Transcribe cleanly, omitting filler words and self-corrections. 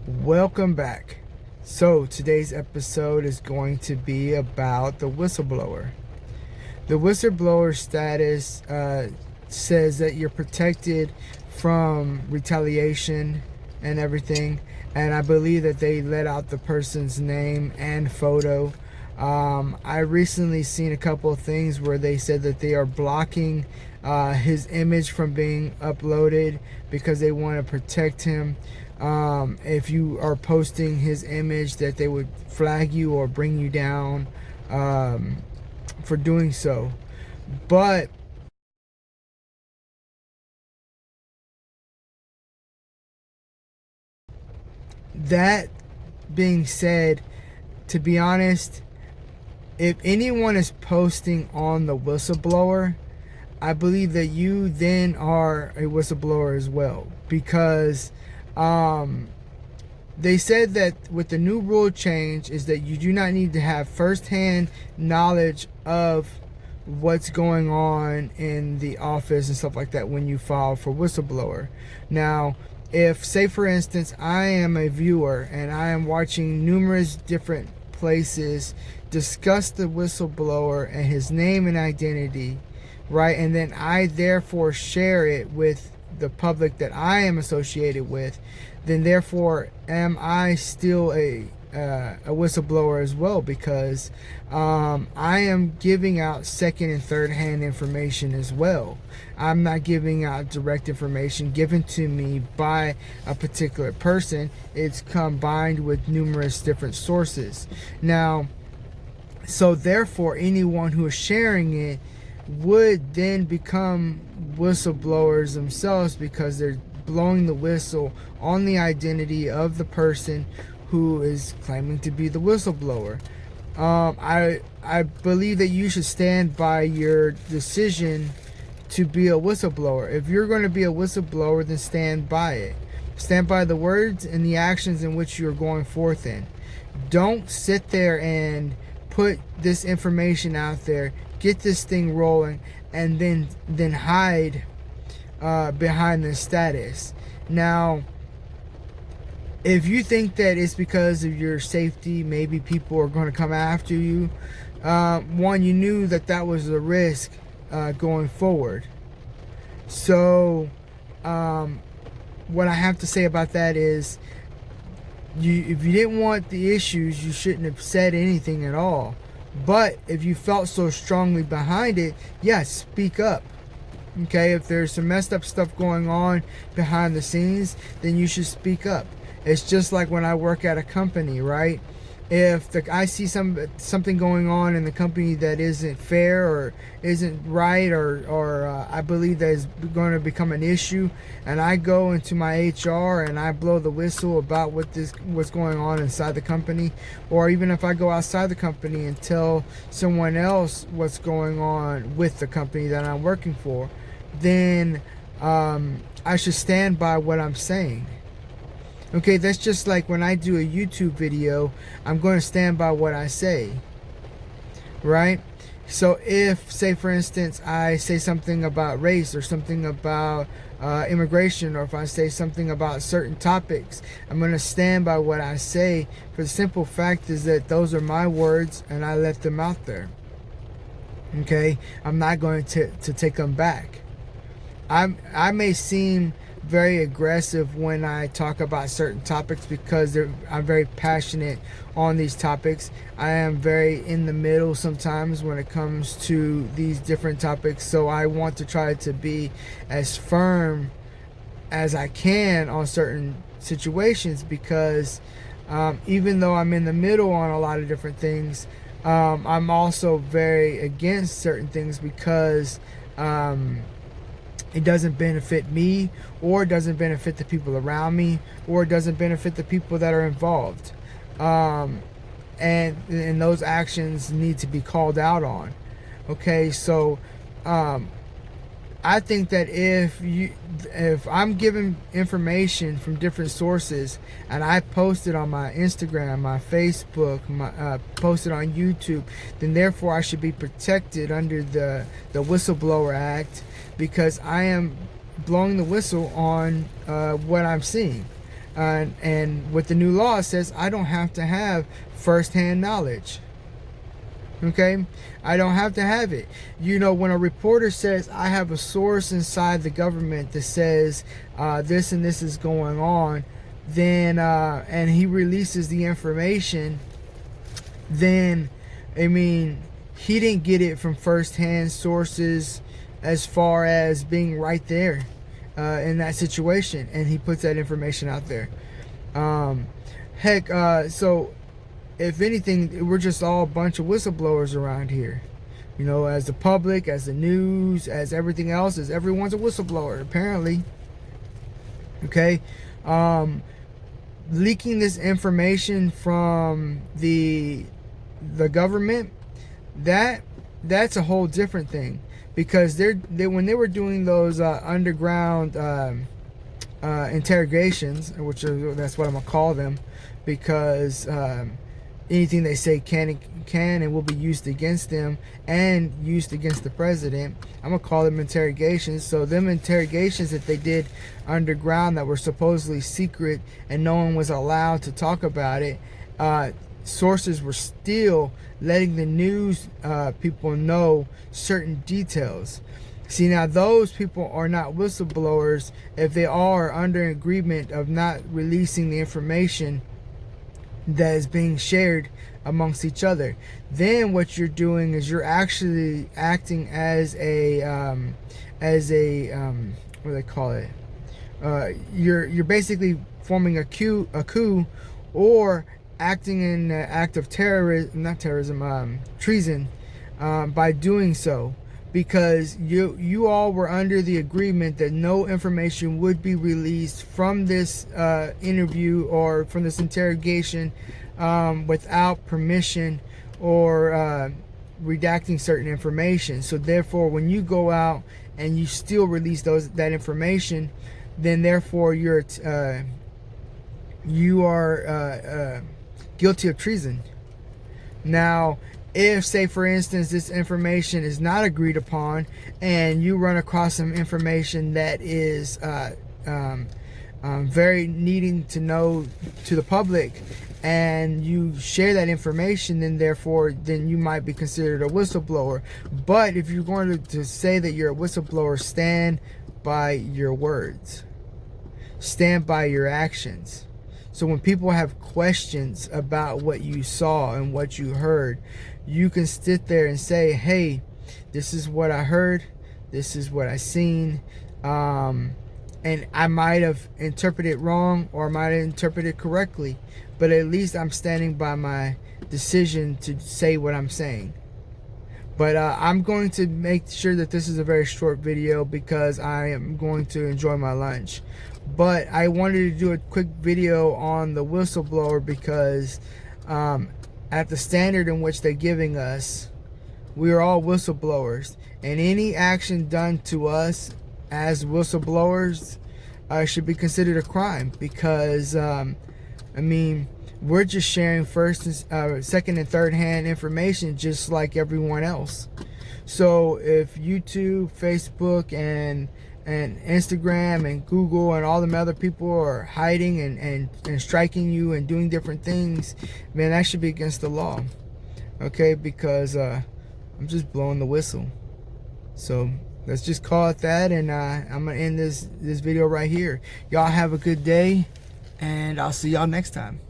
Welcome back. So today's episode is going to be about the whistleblower. The whistleblower status says that you're protected from retaliation and everything, and I believe that they let out the person's name and photo. I recently seen a couple of things where they said that they are blocking his image from being uploaded because they want to protect him. If you are posting his image, that they would flag you or bring you down for doing so. But that being said, to be honest, if anyone is posting on the whistleblower, I believe that you then are a whistleblower as well, because they said that with the new rule change is that you do not need to have firsthand knowledge of what's going on in the office and stuff like that when you file for whistleblower. Now, if, say for instance, I am a viewer and I am watching numerous different places discuss the whistleblower and his name and identity, right, and then I therefore share it with the public that I am associated with, then therefore am I still a whistleblower as well, because I am giving out second and third hand information as well. I'm not giving out direct information given to me by a particular person. It's combined with numerous different sources. Now, so therefore anyone who is sharing it would then become whistleblowers themselves, because they're blowing the whistle on the identity of the person who is claiming to be the whistleblower. I believe that you should stand by your decision to be a whistleblower. If you're going to be a whistleblower, then stand by it. Stand by the words and the actions in which you're going forth in. Don't sit there and put this information out there, get this thing rolling, and then hide behind the status. Now, if you think that it's because of your safety, maybe people are going to come after you, one, you knew that that was a risk going forward. So what I have to say about that is, if you didn't want the issues, you shouldn't have said anything at all. But if you felt so strongly behind it, yes, speak up. Okay, if there's some messed up stuff going on behind the scenes, then you should speak up. It's just like when I work at a company, right? If I see something going on in the company that isn't fair or isn't right, or I believe that is going to become an issue, and I go into my HR and I blow the whistle about what's going on inside the company, or even if I go outside the company and tell someone else what's going on with the company that I'm working for, then I should stand by what I'm saying. Okay, that's just like when I do a YouTube video, I'm going to stand by what I say, right? So if, say for instance, I say something about race or something about immigration, or if I say something about certain topics, I'm going to stand by what I say, for the simple fact is that those are my words and I let them out there. Okay, I'm not going to take them back. I may seem very aggressive when I talk about certain topics because I'm very passionate on these topics. I am very in the middle sometimes when it comes to these different topics, so I want to try to be as firm as I can on certain situations, because even though I'm in the middle on a lot of different things, I'm also very against certain things because it doesn't benefit me, or it doesn't benefit the people around me, or it doesn't benefit the people that are involved. And those actions need to be called out on. Okay, so I think that if I'm given information from different sources and I post it on my Instagram, my Facebook, post it on YouTube, then therefore I should be protected under the Whistleblower Act, because I am blowing the whistle on what I'm seeing. And what the new law says, I don't have to have firsthand knowledge. Okay, I don't have to have it. You know, when a reporter says, I have a source inside the government that says this and this is going on, then and he releases the information, then I mean, he didn't get it from firsthand sources as far as being right there in that situation, and he puts that information out there. So if anything, we're just all a bunch of whistleblowers around here. You know, as the public, as the news, as everything else, as everyone's a whistleblower, apparently. Okay? Leaking this information from the government, that's a whole different thing. Because when they were doing those underground interrogations, that's what I'm gonna call them, because anything they say can and will be used against them and used against the president. I'm gonna call them interrogations. So them interrogations that they did underground that were supposedly secret and no one was allowed to talk about it, sources were still letting the news people know certain details. See, now those people are not whistleblowers if they are under an agreement of not releasing the information that is being shared amongst each other. Then what you're doing is you're actually acting as a what do they call it? You're basically forming a coup, or acting in an act of treason by doing so, because you all were under the agreement that no information would be released from this interview or from this interrogation without permission or redacting certain information. So therefore, when you go out and you still release that information, then therefore you are guilty of treason. Now, if, say for instance, this information is not agreed upon and you run across some information that is very needing to know to the public, and you share that information, then you might be considered a whistleblower. But if you're going to say that you're a whistleblower, stand by your words, stand by your actions. So when people have questions about what you saw and what you heard, you can sit there and say, hey, this is what I heard, this is what I seen, and I might have interpreted wrong or I might have interpreted correctly, but at least I'm standing by my decision to say what I'm saying. But I'm going to make sure that this is a very short video because I am going to enjoy my lunch. But I wanted to do a quick video on the whistleblower because at the standard in which they're giving us, we are all whistleblowers, and any action done to us as whistleblowers should be considered a crime, because I mean, we're just sharing first, second, and third hand information just like everyone else. So if YouTube, Facebook, and Instagram and Google and all them other people are hiding and striking you and doing different things, man, that should be against the law. Okay, because I'm just blowing the whistle. So let's just call it that, and I'm gonna end this video right here. Y'all have a good day, and I'll see y'all next time.